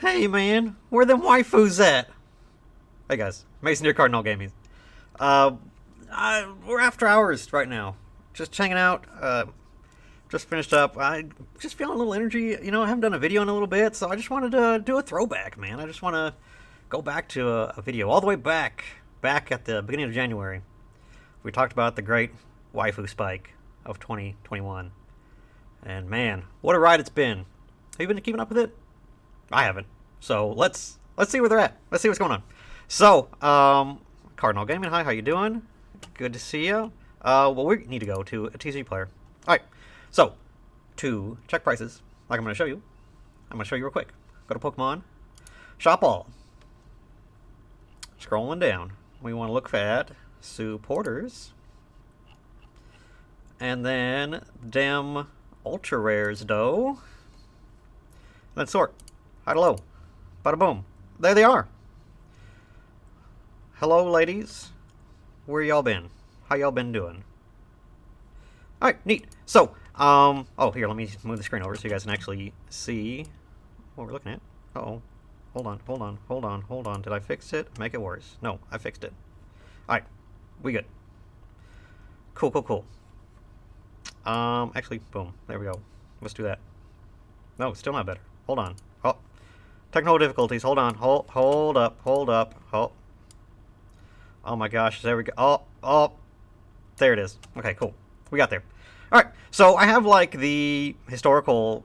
Hey man, where them waifus at? Hey guys, Mason here, Cardinal Gaming. Uh, we're after hours right now. Just hanging out. Just finished up. I just feeling a little energy. You know, I haven't done a video in a little bit, so I just wanted to do a throwback, man. I just want to go back to a video all the way back at the beginning of January. We talked about the great waifu spike of 2021, and man, what a ride it's been. Have you been keeping up with it? I haven't. So let's see where they're at. Let's see what's going on. So, Cardinal Gaming, hi, how you doing? Good to see you. Well, we need to go to a TCG player. All right. So, to check prices, like I'm going to show you, I'm going to show you real quick. Go to Pokemon, shop all. Scrolling down, we want to look at supporters, and then dem ultra rares, though. Let's sort. High to low. Bada boom. There they are. Hello, ladies. Where y'all been? How y'all been doing? Alright, neat. So, oh, here, let me move the screen over so you guys can actually see what we're looking at. Uh-oh. Hold on. Did I fix it? Make it worse. No, I fixed it. Alright, we good. Cool. Actually, boom. There we go. Let's do that. No, still not better. Hold on. Oh, technical difficulties. Hold on. Hold up. Oh my gosh. There we go. Oh. There it is. Okay, cool. We got there. All right. So I have like the historical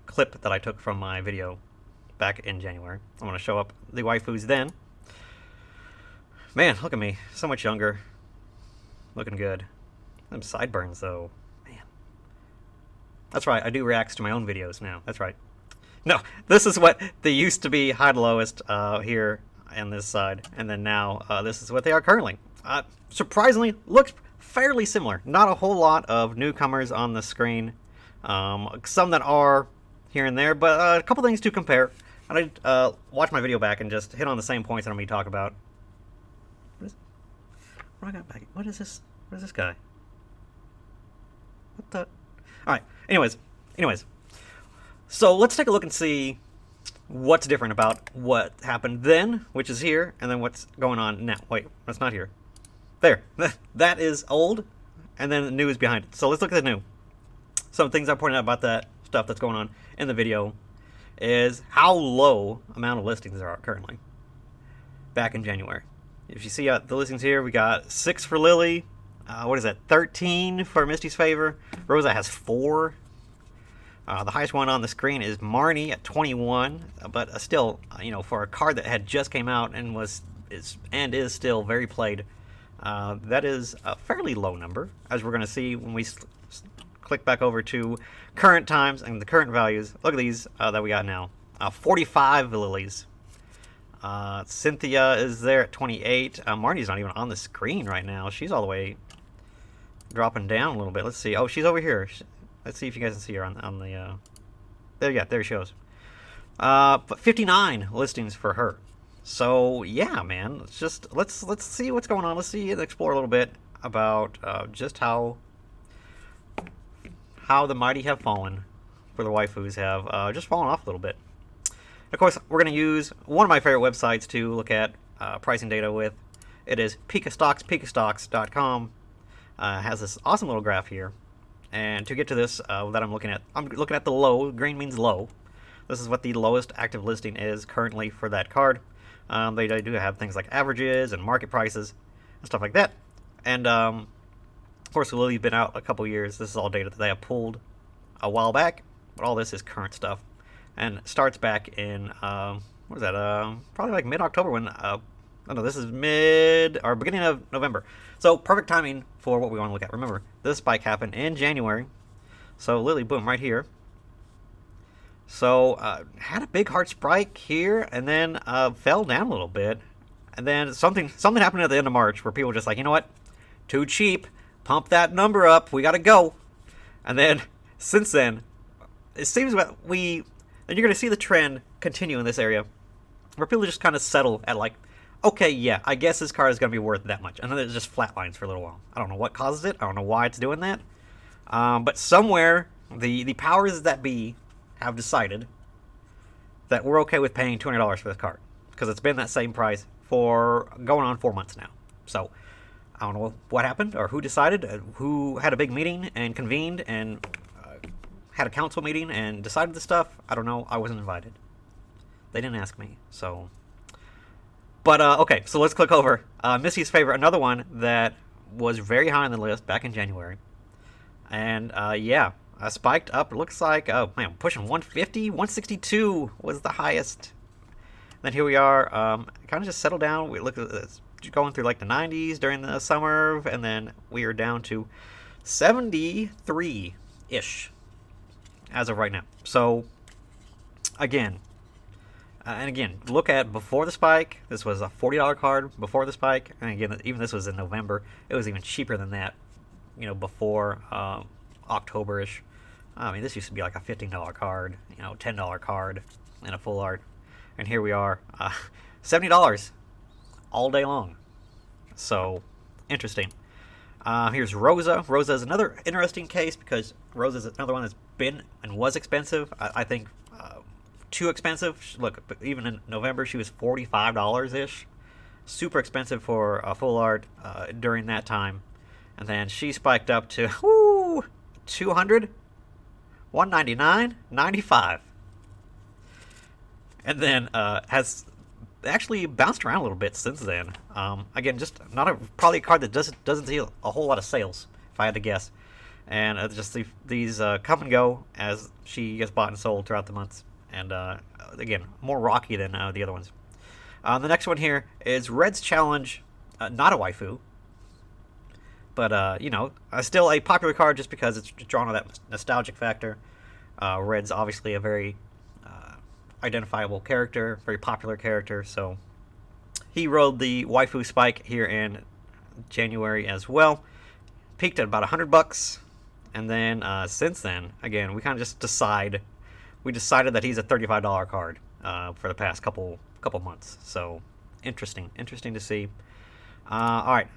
clip that I took from my video back in January. I'm gonna show up the waifus then. Man, look at me. So much younger. Looking good. Them sideburns though. Man. That's right. I do reacts to my own videos now. That's right. No, this is what they used to be, high to lowest here on this side, and then now this is what they are currently. Surprisingly, looks fairly similar. Not a whole lot of newcomers on the screen. Some that are here and there, but a couple things to compare. I watch my video back and just hit on the same points that I'm going to talk about. What I got back? What is this? What is this guy? What the? All right. Anyways. So let's take a look and see what's different about what happened then, which is here, and then what's going on now. Wait, that's not here. There. That is old, and then the new is behind it. So let's look at the new. Some things I pointed out about that stuff that's going on in the video is how low amount of listings there are currently back in January. If you see the listings here, we got 6 for Lily. What is that? 13 for Misty's favor. Rosa has 4. The highest one on the screen is Marnie at 21, but still, for a card that had just came out and is still very played, that is a fairly low number, as we're going to see when we click back over to current times and the current values. Look at these that we got now. 45 lilies. Cynthia is there at 28. Marnie's not even on the screen right now. She's all the way dropping down a little bit. Let's see. Oh, she's over here. Let's see if you guys can see her on the. There she goes. But 59 listings for her. So yeah, man. Let's see what's going on. Let's explore a little bit about just how the mighty have fallen, where the waifus have just fallen off a little bit. Of course, we're going to use one of my favorite websites to look at pricing data with. It is Pikachu Stocks. Pikastocks.com has this awesome little graph here. And to get to this that I'm looking at the low. Green means low. This is what the lowest active listing is currently for that card. They do have things like averages and market prices and stuff like that. And of course, Lily's been out a couple years. This is all data that they have pulled a while back, but all this is current stuff. And it starts back in what is that? Probably like mid-October when. This is beginning of November. So perfect timing for what we want to look at. Remember, this spike happened in January. So Lily, boom, right here. So had a big hard spike here, and then fell down a little bit. And then something happened at the end of March where people were just like, you know what? Too cheap. Pump that number up. We got to go. And then since then, it seems that you're going to see the trend continue in this area where people just kind of settle at okay, yeah, I guess this card is going to be worth that much. And then it just flatlines for a little while. I don't know what causes it. I don't know why it's doing that. But somewhere, the powers that be have decided that we're okay with paying $200 for this card, because it's been that same price for going on 4 months now. So I don't know what happened or who decided, who had a big meeting and convened and had a council meeting and decided this stuff. I don't know. I wasn't invited. They didn't ask me. So, but okay. So let's click over Misty's favorite. Another one that was very high on the list back in January, and yeah, spiked up. It looks like man, pushing 150, 162 was the highest. Then here we are, kind of just settled down. We look at this, going through like the 90s during the summer, and then we are down to 73-ish as of right now. So again, and again, look at before the spike. This was a $40 card before the spike, and again, even this was in November. It was even cheaper than that, you know, before October-ish. I mean, this used to be like a $15 card, you know, $10 card, and a full art. And here we are, $70 all day long. So, interesting. Here's Rosa. Rosa is another interesting case because Rosa is another one that's been and was expensive. I think too expensive. Look, even in November, she was $45-ish. Super expensive for a full art during that time. And then she spiked up to, whoo, $200, $199.95. And then has actually bounced around a little bit since then. Again, just probably a card that doesn't see a whole lot of sales, if I had to guess. And just these come and go as she gets bought and sold throughout the months. And again, more rocky than the other ones. The next one here is Red's Challenge, not a waifu, but you know, still a popular card just because it's drawn on that nostalgic factor. Red's obviously a very identifiable character, very popular character, so he rode the waifu spike here in January as well. Peaked at about $100, and then since then, again, we kind of just decided that he's a $35 card for the past couple months. So interesting to see. All right,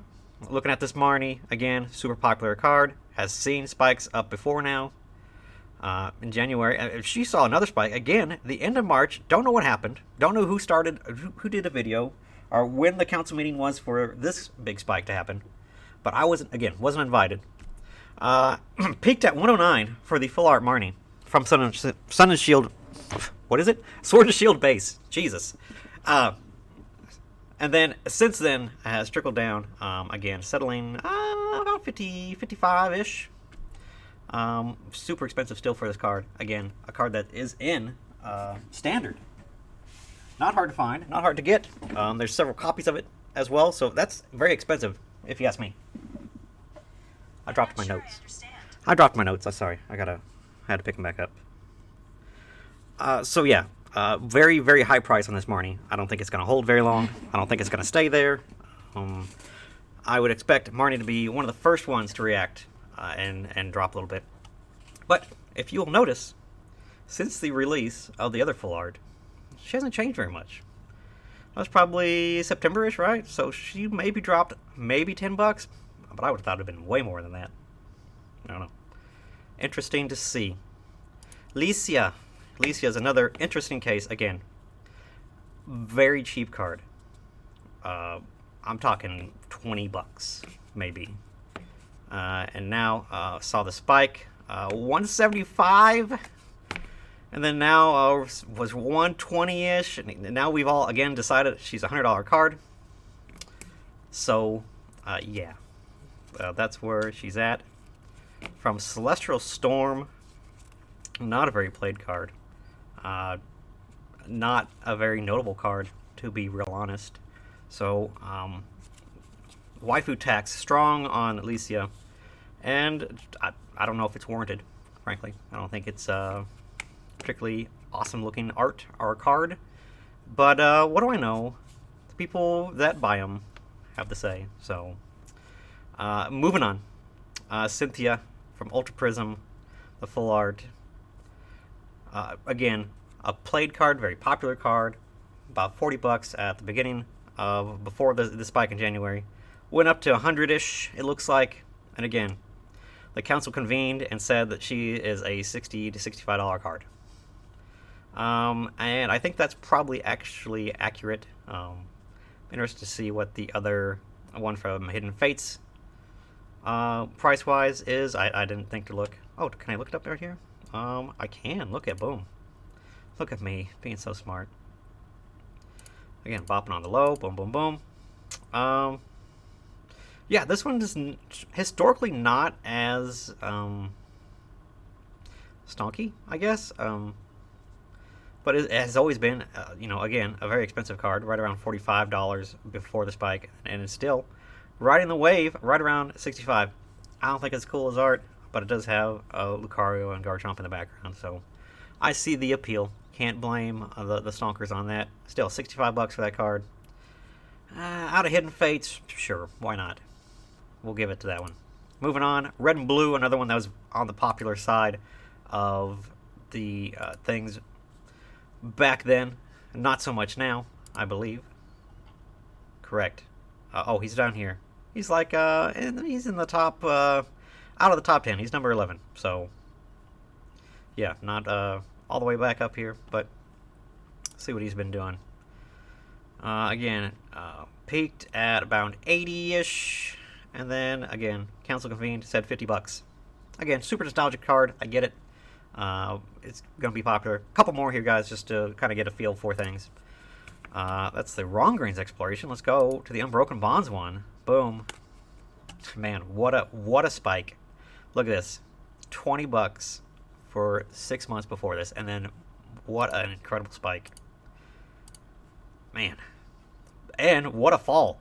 looking at this Marnie again, super popular card, has seen spikes up before now. In January, she saw another spike again. The end of March. Don't know what happened. Don't know who started, who did a video, or when the council meeting was for this big spike to happen. But I wasn't invited. Peaked at 109 for the full art Marnie from Sun and Shield. What is it? Sword and Shield base. Jesus. And then since then has trickled down. Again, settling about 50, 55-ish. Super expensive still for this card. Again, a card that is in standard. Not hard to find, not hard to get. There's several copies of it as well, so that's very expensive, if you ask me. I dropped my notes. I'm sorry. I had to pick them back up. So yeah, very, very high price on this Marnie. I don't think it's going to hold very long. I don't think it's going to stay there. I would expect Marnie to be one of the first ones to react and drop a little bit. But if you'll notice, since the release of the other full art, she hasn't changed very much. That was probably September-ish, right? So she maybe dropped maybe $10, but I would have thought it would have been way more than that. I don't know. Interesting to see. Alicia. Alicia is another interesting case. Again, very cheap card. I'm talking $20, maybe. And now saw the spike, 175, and then now was 120-ish, and now we've all again decided she's a $100 card. So yeah, that's where she's at. From Celestial Storm, not a very played card, not a very notable card, to be real honest. So waifu tax strong on Alicia, and I don't know if it's warranted, frankly. I don't think it's particularly awesome looking art or card, but what do I know? The people that buy them have to say. So moving on, Cynthia from Ultra Prism, the full art. Again, a played card, very popular card, about $40 at the beginning of before the spike in January. Went up to 100-ish, it looks like. And again, the council convened and said that she is a $60 to $65 card. And I think that's probably actually accurate. Interested to see what the other one from Hidden Fates price wise is. I didn't think to look. Oh, can I look it up right here? I can. Look at boom. Look at me being so smart. Again, bopping on the low. Boom, boom, boom. Yeah, this one is historically not as stonky, I guess. But it has always been, again, a very expensive card, right around $45 before the spike, and it's still riding the wave, right around 65. I don't think it's cool as art, but it does have Lucario and Garchomp in the background, so I see the appeal. Can't blame the stonkers on that. Still, $65 for that card. Out of Hidden Fates, sure, why not? We'll give it to that one. Moving on, Red and Blue, another one that was on the popular side of the things back then. Not so much now, I believe. Correct. Oh, he's down here. He's like, he's in the top, out of the top 10. He's number 11. So, yeah, not all the way back up here, but see what he's been doing. Again, peaked at about 80-ish, and then, again, council convened, said $50. Again, super nostalgic card. I get it. It's going to be popular. A couple more here, guys, just to kind of get a feel for things. That's the Wrong Greens exploration. Let's go to the Unbroken Bonds one. Boom. Man, what a spike. Look at this. $20 for 6 months before this, and then what an incredible spike. Man. And what a fall.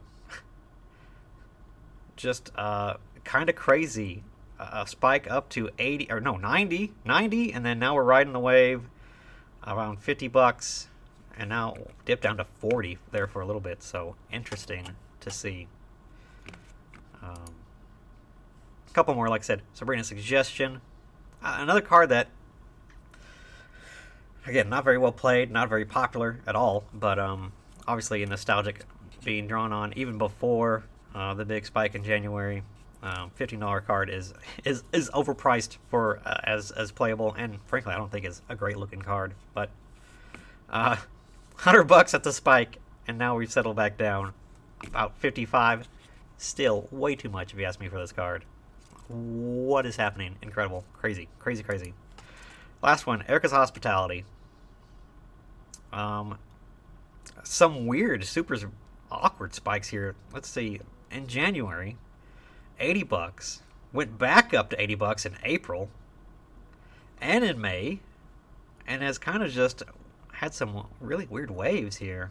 Just kind of crazy. A spike up to 80, or no, 90, and then now we're riding the wave around $50, and now dip down to 40 there for a little bit. So interesting to see. A couple more, like I said, Sabrina's Suggestion. Another card that, again, not very well played, not very popular at all, but obviously nostalgic, being drawn on even before the big spike in January. $15 card is overpriced for as playable, and frankly, I don't think it's a great looking card. But $100 at the spike, and now we've settled back down about 55. Still way too much if you ask me for this card. What is happening? Incredible, crazy, crazy, crazy. Last one, Erika's Hospitality. Some weird, super awkward spikes here. Let's see. In January, $80, went back up to $80 in April, and in May, and has kind of just had some really weird waves here.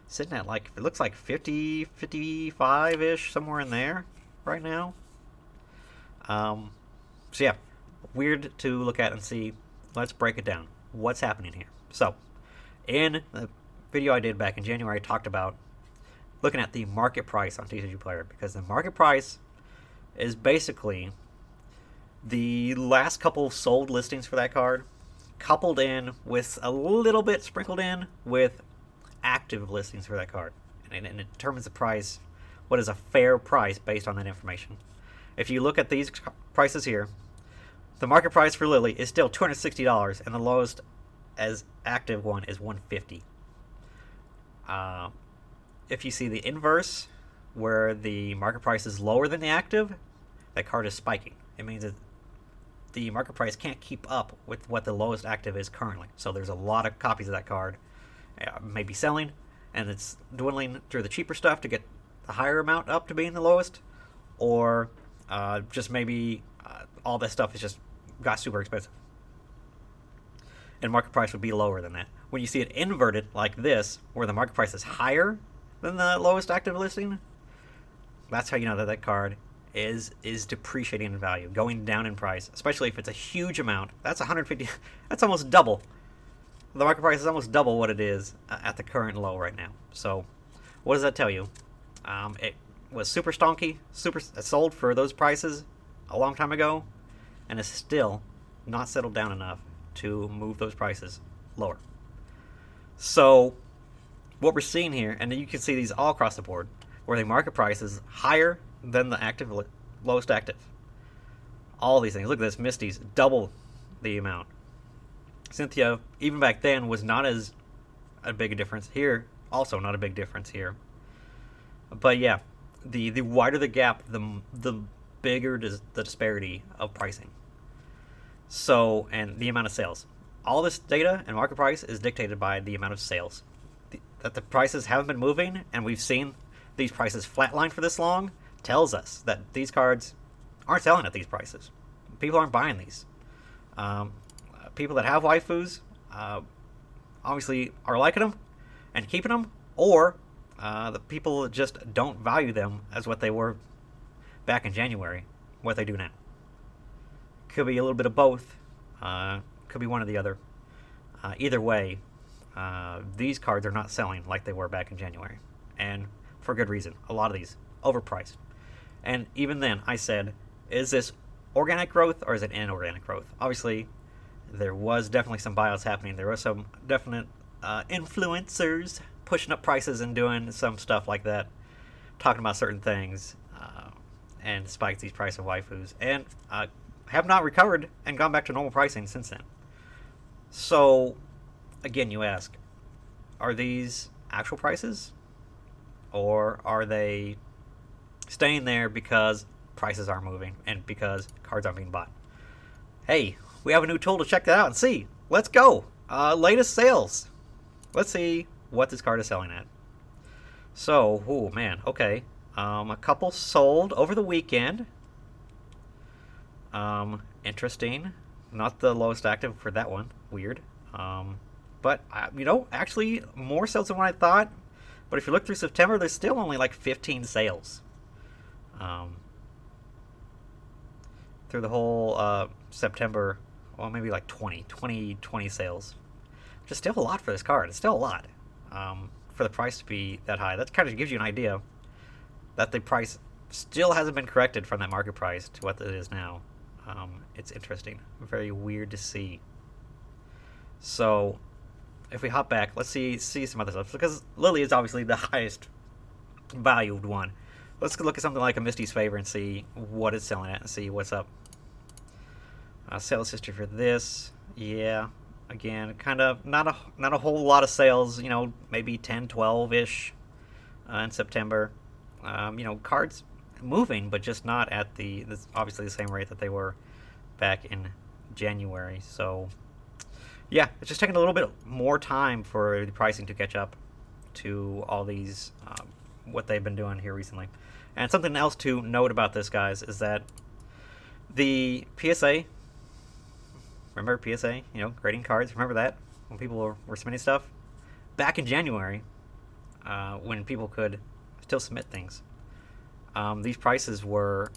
Sitting at, like, it looks like 50, 55-ish, somewhere in there right now. So yeah, weird to look at and see. Let's break it down. What's happening here? So, in the video I did back in January, I talked about looking at the market price on TCG Player, because the market price is basically the last couple sold listings for that card, coupled in with a little bit sprinkled in with active listings for that card. And it determines the price, what is a fair price based on that information. If you look at these prices here, the market price for Lily is still $260, and the lowest as active one is $150. If you see the inverse, where the market price is lower than the active, that card is spiking. It means that the market price can't keep up with what the lowest active is currently. So there's a lot of copies of that card maybe selling, and it's dwindling through the cheaper stuff to get the higher amount up to being the lowest, or just maybe all that stuff is just got super expensive, and market price would be lower than that. When you see it inverted like this, where the market price is higher than the lowest active listing, that's how you know that that card is depreciating in value, going down in price, especially if it's a huge amount. That's 150. That's almost double. The market price is almost double what it is at the current low right now. So what does that tell you? It was super stonky, sold for those prices a long time ago, and is still not settled down enough to move those prices lower. So what we're seeing here, and you can see these all across the board, where the market price is higher than the active, lowest active. All these things. Look at this. Misty's double the amount. Cynthia, even back then, was not as a big a difference here. Also, not a big difference here. But yeah, the wider the gap, the bigger the disparity of pricing. So, and the amount of sales. All this data and market price is dictated by the amount of sales. That the prices haven't been moving, and we've seen these prices flatline for this long, tells us that these cards aren't selling at these prices. People aren't buying these. People that have waifus obviously are liking them and keeping them, or the people just don't value them as what they were back in January, what they do now. Could be a little bit of both. Could be one or the other. Either way, these cards are not selling like they were back in January. And for good reason. A lot of these overpriced. And even then, I said, is this organic growth or is it inorganic growth? Obviously, there was definitely some buyouts happening. There were some definite influencers pushing up prices and doing some stuff like that, talking about certain things, and spiked these price of waifus, and have not recovered and gone back to normal pricing since then. So, again, you ask, are these actual prices, or are they staying there because prices aren't moving and because cards aren't being bought? Hey, we have a new tool to check that out and see. Let's go. Latest sales. Let's see what this card is selling at. So, oh man, okay. A couple sold over the weekend. Interesting. Not the lowest active for that one. Weird. But, actually more sales than what I thought. But if you look through September, there's still only like 15 sales. Through the whole September, well, maybe like 20 sales. Which is still a lot for this card. It's still a lot. For the price to be that high. That kind of gives you an idea that the price still hasn't been corrected from that market price to what it is now. It's interesting. Very weird to see. So, if we hop back, let's see some other stuff. Because Lily is obviously the highest valued one. Let's look at something like a Misty's Favor and see what it's selling at and see what's up. Sales history for this. Yeah. Again, kind of not a whole lot of sales, maybe 10, 12-ish in September. Cards moving, but just not at obviously the same rate that they were back in January. So, yeah, it's just taking a little bit more time for the pricing to catch up to all these, what they've been doing here recently. And something else to note about this, guys, is that the PSA... Remember PSA, grading cards? Remember that? When people were submitting stuff? Back in January, when people could still submit things, these prices were,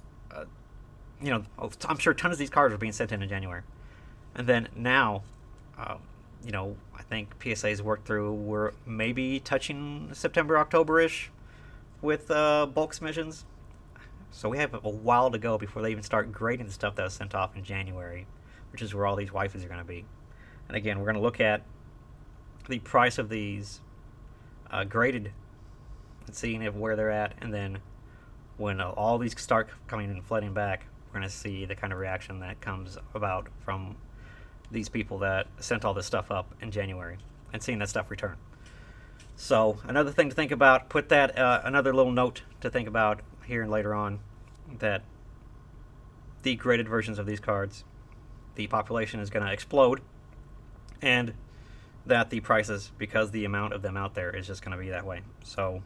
I'm sure tons of these cards were being sent in January. And then now, I think PSA's worked through, we're maybe touching September, October-ish with bulk submissions. So we have a while to go before they even start grading the stuff that was sent off in January, which is where all these waifus are going to be. And again, we're going to look at the price of these graded and seeing where they're at, and then when all these start coming and flooding back, we're going to see the kind of reaction that comes about from these people that sent all this stuff up in January and seeing that stuff return. So another thing to think about, put that another little note to think about here and later on, that the graded versions of these cards, the population is going to explode, and that the prices, because the amount of them out there, is just going to be that way. So,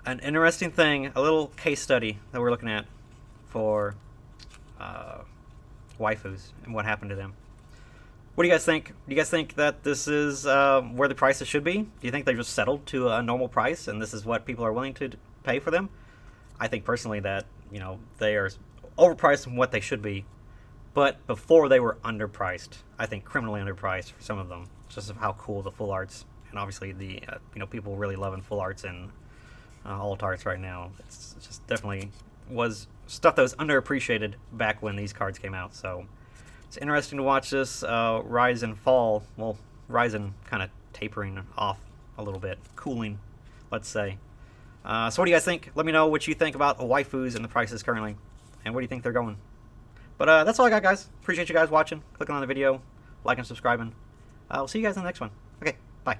an interesting thing, a little case study that we're looking at for waifus and what happened to them. What do you guys think? Do you guys think that this is where the prices should be? Do you think they just settled to a normal price and this is what people are willing to pay for them? I think personally that, they are overpriced from what they should be. But before they were underpriced, I think criminally underpriced for some of them, just of how cool the full arts, and obviously the people really loving full arts and alt arts right now. It's just definitely was stuff that was underappreciated back when these cards came out. So it's interesting to watch this rise and fall. Well, rise and kind of tapering off a little bit, cooling, let's say. So what do you guys think? Let me know what you think about the waifus and the prices currently, and where do you think they're going. But that's all I got, guys. Appreciate you guys watching, clicking on the video. like and subscribe, and I'll see you guys in the next one. Okay, bye.